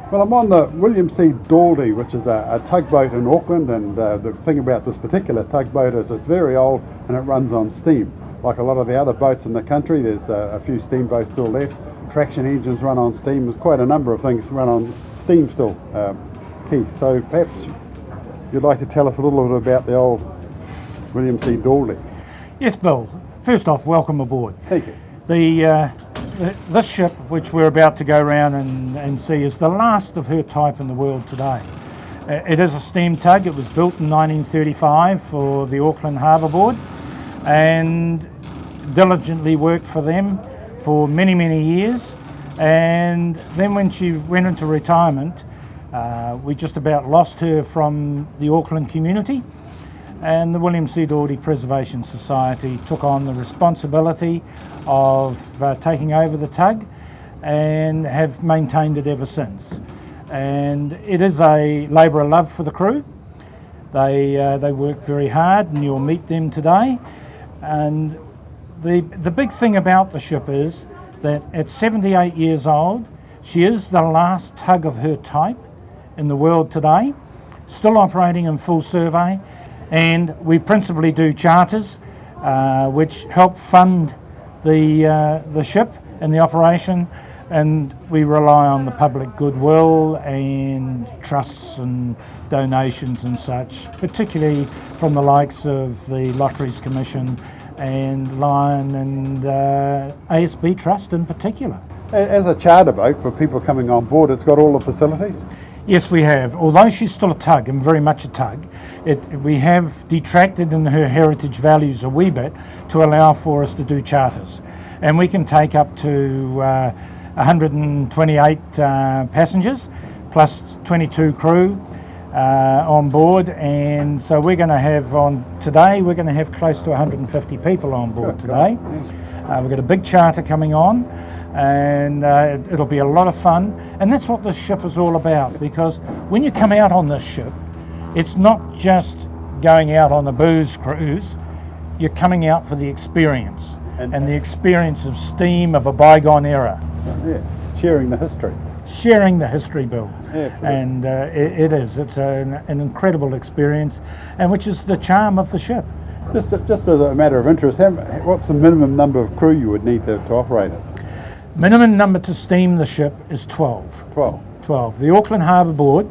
Well, I'm on the William C. Daldy, which is a tugboat in Auckland, and the thing about this particular tugboat is it's very old and it runs on steam. Like a lot of the other boats in the country, there's a few steamboats still left. Traction engines run on steam. There's quite a number of things run on steam still, Keith. So perhaps you'd like to tell us a little bit about the old William C. Daldy. Yes, Bill. First off, welcome aboard. Thank you. This ship, which we're about to go around and see, is the last of her type in the world today. It is a steam tug. It was built in 1935 for the Auckland Harbour Board and diligently worked for them for many, many years. And then when she went into retirement, we just about lost her from the Auckland community. And the William C. Daldy Preservation Society took on the responsibility of taking over the tug and have maintained it ever since. And it is a labour of love for the crew. They work very hard, and you'll meet them today. And the big thing about the ship is that at 78 years old, she is the last tug of her type in the world today, still operating in full survey. And we principally do charters, which help fund the ship and the operation, and we rely on the public goodwill and trusts and donations and such, particularly from the likes of the Lotteries Commission and Lion and ASB Trust in particular. As a charter boat for people coming on board, it's got all the facilities? Yes, we have. Although she's still a tug and very much a tug, we have detracted in her heritage values a wee bit to allow for us to do charters. And we can take up to 128 passengers plus 22 crew on board. And so we're going to have we're going to have close to 150 people on board today. We've got a big charter coming on, and it'll be a lot of fun. And that's what this ship is all about, because when you come out on this ship, it's not just going out on a booze cruise. You're coming out for the experience, and the experience of steam of a bygone era. Yeah, sharing the history. Sharing the history, Bill. Yeah, and it's an incredible experience, and which is the charm of the ship. Just as a matter of interest, what's the minimum number of crew you would need to operate it? Minimum number to steam the ship is 12. 12. The Auckland Harbour Board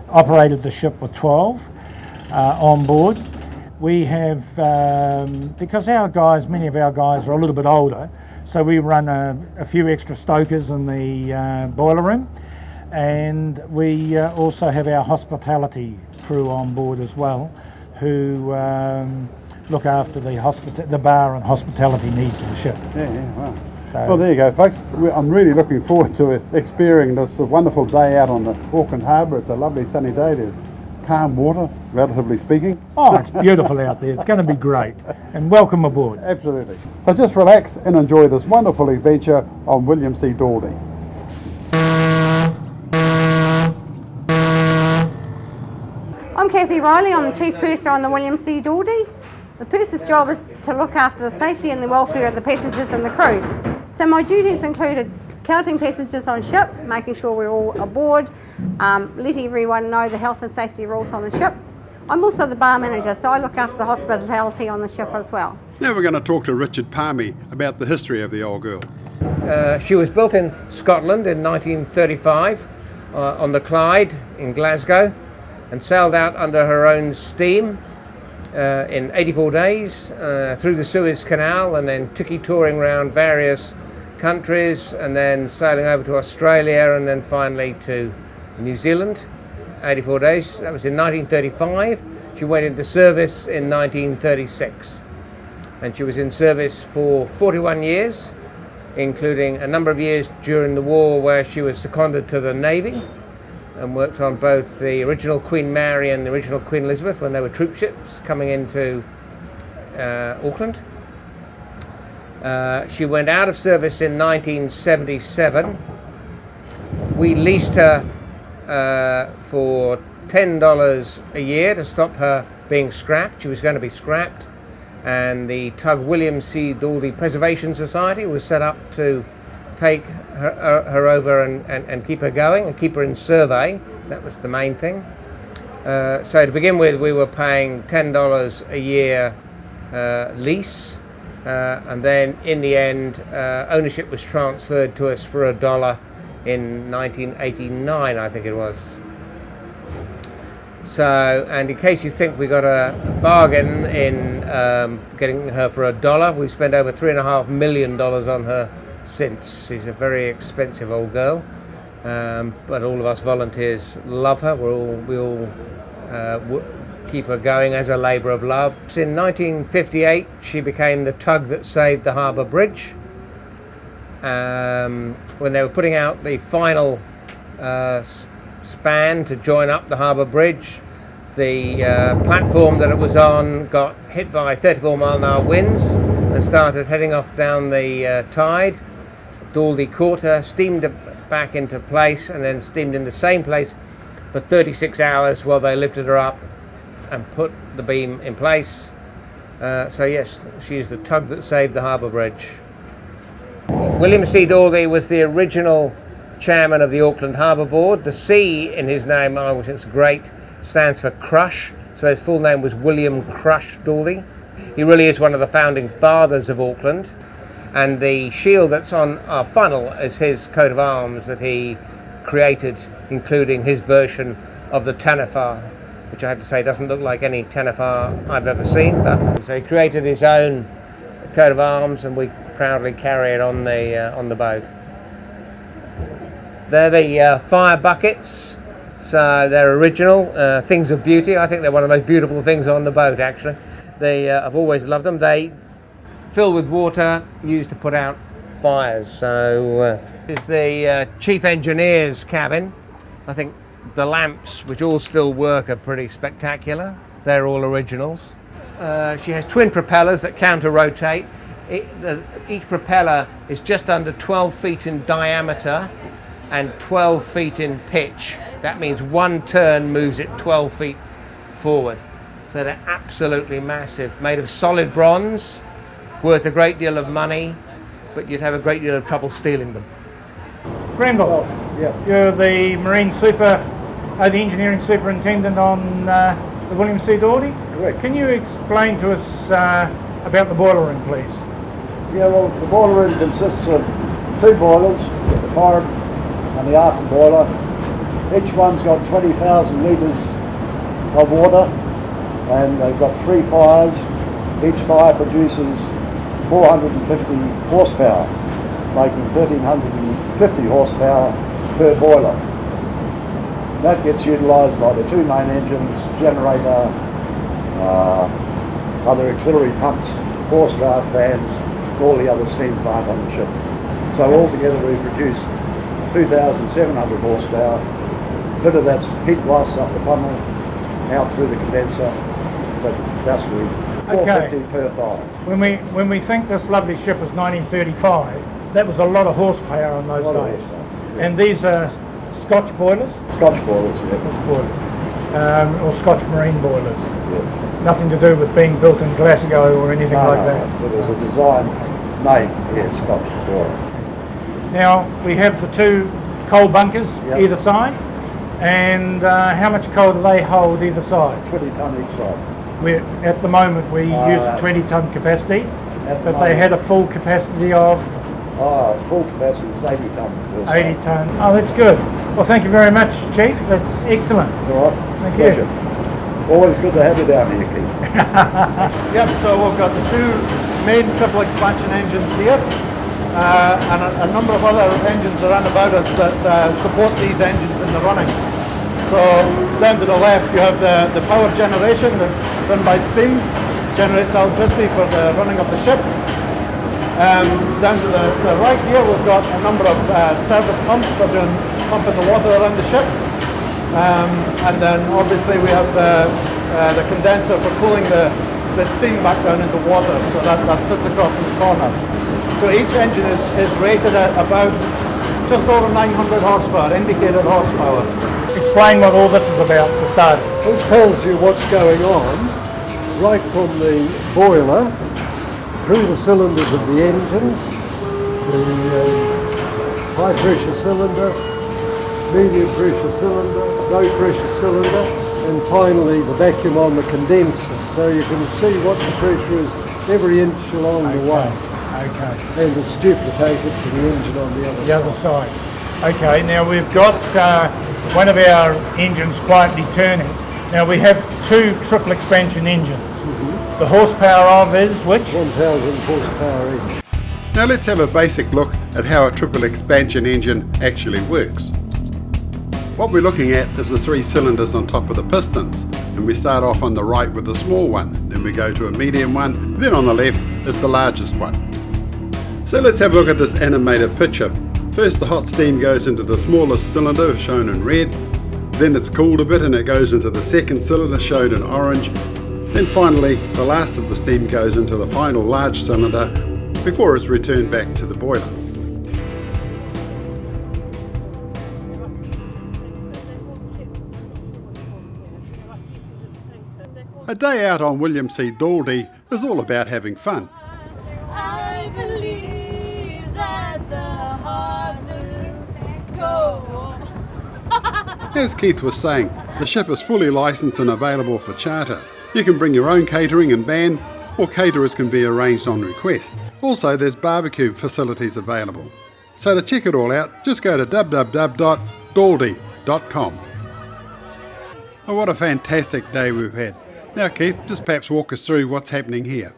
operated the ship with 12 on board. We have, because many of our guys are a little bit older, so we run a few extra stokers in the boiler room, and we also have our hospitality crew on board as well, who look after the bar and hospitality needs of the ship. Yeah, wow. Well, there you go, folks. I'm really looking forward to experiencing this wonderful day out on the Auckland Harbour. It's a lovely sunny day. There's calm water, relatively speaking. Oh, it's beautiful out there. It's going to be great. And welcome aboard. Absolutely. So just relax and enjoy this wonderful adventure on William C. Daldy. I'm Kathy Riley. I'm the Chief Purser on the William C. Daldy. The purser's job is to look after the safety and the welfare of the passengers and the crew. So my duties included counting passengers on ship, making sure we're all aboard, letting everyone know the health and safety rules on the ship. I'm also the bar manager, so I look after the hospitality on the ship as well. Now we're going to talk to Richard Palmy about the history of the old girl. She was built in Scotland in 1935 on the Clyde in Glasgow, and sailed out under her own steam in 84 days through the Suez Canal, and then tiki-touring around various countries, and then sailing over to Australia, and then finally to New Zealand. 84 days. That was in 1935. She went into service in 1936, and she was in service for 41 years, including a number of years during the war where she was seconded to the Navy and worked on both the original Queen Mary and the original Queen Elizabeth when they were troop ships coming into Auckland. She went out of service in 1977. We leased her for $10 a year to stop her being scrapped. She was going to be scrapped, and the tug William C. Daldy Preservation Society was set up to take her over and keep her going and keep her in survey. That was the main thing. So to begin with, we were paying $10 a year lease, and then in the end, ownership was transferred to us for $1 in 1989, I think it was. So, and in case you think we got a bargain in getting her for $1, we've spent over $3.5 million on her since. She's a very expensive old girl, but all of us volunteers love her. We all keep her going as a labour of love. In 1958, she became the tug that saved the harbour bridge. When they were putting out the final span to join up the harbour bridge, the platform that it was on got hit by 34-mile-an-hour winds and started heading off down the tide. Daldy caught her, steamed her back into place, and then steamed in the same place for 36 hours while they lifted her up and put the beam in place. So yes, she is the tug that saved the harbour bridge. William C. Daldy was the original chairman of the Auckland Harbour Board. The C in his name, I think it's great, stands for Crush. So his full name was William Crush Daldy. He really is one of the founding fathers of Auckland. And the shield that's on our funnel is his coat of arms that he created, including his version of the Taniwha, which I have to say doesn't look like any Taniwha I've ever seen. But so he created his own coat of arms, and we proudly carry it on the boat. They're the fire buckets, so they're original, things of beauty. I think they're one of the most beautiful things on the boat, actually. I've always loved them. They fill with water, used to put out fires. So this is the chief engineer's cabin. I think the lamps, which all still work, are pretty spectacular. They're all originals. She has twin propellers that counter-rotate. Each propeller is just under 12 feet in diameter and 12 feet in pitch. That means one turn moves it 12 feet forward. So they're absolutely massive. Made of solid bronze, worth a great deal of money, but you'd have a great deal of trouble stealing them. Grenville, you're the the engineering superintendent on the William C. Daldy? Correct. Can you explain to us about the boiler room, please? Yeah, well, the boiler room consists of two boilers, the forward and the after boiler. Each one's got 20,000 litres of water, and they've got 3 fires. Each fire produces 450 horsepower, making 1,350 horsepower per boiler. That gets utilised by the 2 main engines, generator, other auxiliary pumps, force draft fans, all the other steam plant on the ship. So altogether we produce 2,700 horsepower. A bit of that's heat loss up the funnel, out through the condenser, but basically 450 per fire. When we think this lovely ship was 1935, that was a lot of horsepower on those days. And these are Scotch boilers? Scotch boilers, yeah. Scotch boilers. Or Scotch marine boilers. Yeah. Nothing to do with being built in Glasgow or anything like that. No, there's a design name here, Scotch boiler. Now we have the 2 coal bunkers either side, and how much coal do they hold either side? 20 tonne each side. At the moment we use a 20-tonne capacity, but they had a full capacity of? Full capacity is 80 tonne. 80 tonne. Oh, that's good. Well, thank you very much, Chief. That's excellent. All right. Thank Pleasure. you. Always good to have you down here, Keith. Yep, so we've got the 2 main triple expansion engines here, and a number of other engines around about us that support these engines in the running. So down to the left you have the power generation that's done by steam, generates electricity for the running of the ship. Down to the right here we've got a number of service pumps that are pumping the water around the ship. And then obviously we have the condenser for cooling the steam back down into water, so that sits across in the corner. So each engine is rated at about just over 900 horsepower, indicated horsepower. Explain what all this is about for starters. This tells you what's going on right from the boiler through the cylinders of the engines, the high pressure cylinder, medium pressure cylinder, low pressure cylinder, and finally the vacuum on the condenser. So you can see what the pressure is every inch along the way. Okay. And it's duplicated to the engine on the other side. Okay, now we've got one of our engines quietly turning. Now we have two triple expansion engines. The horsepower of is which? 1,000 horsepower each. Now let's have a basic look at how a triple expansion engine actually works. What we're looking at is the three cylinders on top of the pistons, and we start off on the right with the small one, then we go to a medium one, then on the left is the largest one. So let's have a look at this animated picture. First the hot steam goes into the smallest cylinder shown in red, then it's cooled a bit and it goes into the second cylinder shown in orange, then finally the last of the steam goes into the final large cylinder before it's returned back to the boiler. A day out on William C. Daldy is all about having fun. I believe that the heart will go on. As Keith was saying, the ship is fully licensed and available for charter. You can bring your own catering and van, or caterers can be arranged on request. Also, there's barbecue facilities available. So to check it all out, just go to www.daldy.com. Oh, what a fantastic day we've had. Now Keith, just perhaps walk us through what's happening here.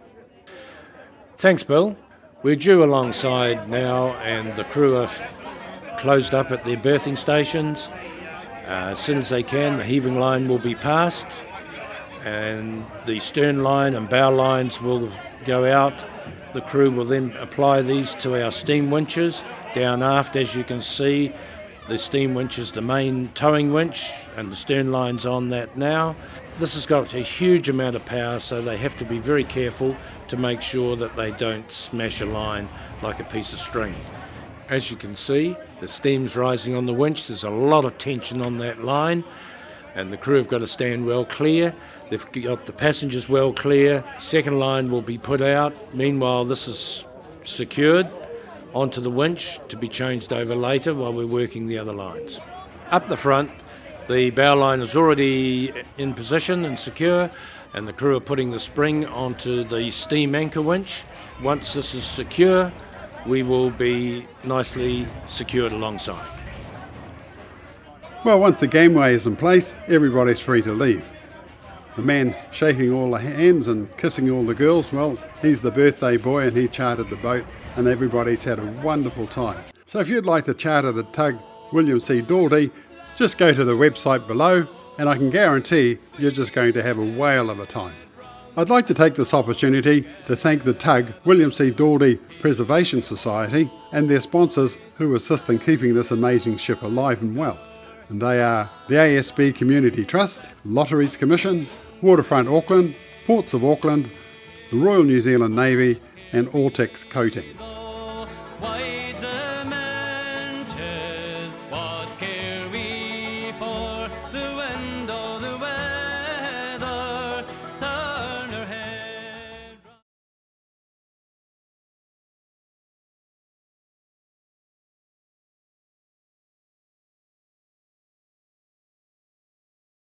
Thanks, Bill. We're due alongside now, and the crew are closed up at their berthing stations. As soon as they can, the heaving line will be passed, and the stern line and bow lines will go out. The crew will then apply these to our steam winches. Down aft, as you can see, the steam winch is the main towing winch, and the stern line's on that now. This has got a huge amount of power, so they have to be very careful to make sure that they don't smash a line like a piece of string. As you can see, the steam's rising on the winch. There's a lot of tension on that line, and the crew have got to stand well clear. They've got the passengers well clear. Second line will be put out. Meanwhile, this is secured onto the winch to be changed over later while we're working the other lines. Up the front, the bow line is already in position and secure, and the crew are putting the spring onto the steam anchor winch. Once this is secure, we will be nicely secured alongside. Well, once the gangway is in place, everybody's free to leave. The man shaking all the hands and kissing all the girls, well, he's the birthday boy and he chartered the boat, and everybody's had a wonderful time. So if you'd like to charter the tug William C. Daldy, just go to the website below, and I can guarantee you're just going to have a whale of a time. I'd like to take this opportunity to thank the tug William C. Daldy Preservation Society and their sponsors who assist in keeping this amazing ship alive and well. And they are the ASB Community Trust, Lotteries Commission, Waterfront Auckland, Ports of Auckland, the Royal New Zealand Navy and Ortex Coatings.